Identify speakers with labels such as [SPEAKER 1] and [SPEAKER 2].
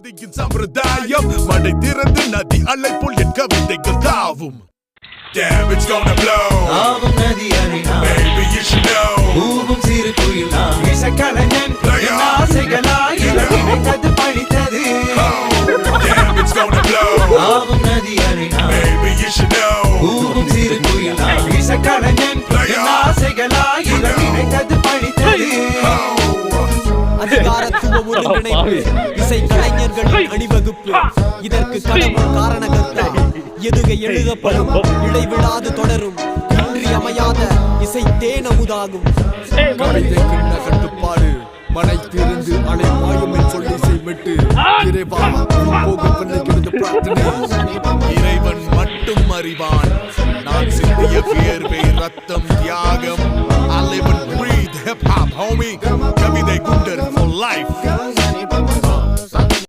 [SPEAKER 1] கவிதையின் சம்பிரதாயம் மடை திறந்து நதி அலை போல் என் கவிதைகள் தாவும். Damn, it's gonna blow.
[SPEAKER 2] ஆவும் நதி அலைனா
[SPEAKER 1] Baby, you should know.
[SPEAKER 2] ஊவும் சிறு குயில் நான் இசைக்கலைஞன் என் ஆசைகளாய் இணைத்தது பழித்தது.
[SPEAKER 1] Damn, it's gonna blow.
[SPEAKER 2] ஆவும் நதி அலைனா
[SPEAKER 1] Baby, you should know.
[SPEAKER 2] ஊவும் சிறு குயில் நான் இசைக்கலைஞன் என் ஆசைகளாய் இணைத்தது பழித்தது.
[SPEAKER 3] அதிகாரத்துவ ஒருங்கிணைப்பு இசை கலைஞர்களின் அணிவகுப்பு இதற்கு கடவுள் காரணகர்த்தா எதுகை எழுதப்படும் இடைவிடாது தொடரும் இன்றியமையாத இசை தேனமுதாகும்.
[SPEAKER 4] கவிதைக்குள்ள கட்டுப்பாடு மனை திறந்து அலை மாயம் சொல்லி செய்விட்டு இறைவா போக பிள்ளைகிறது பிரார்த்தனை.
[SPEAKER 1] இறைவன் மட்டும் அறிவான் நான் சிந்திய வியர்வை ரத்தம் தியாகம். I live and breathe hip hop homie. கவிதை குண்டர் for life.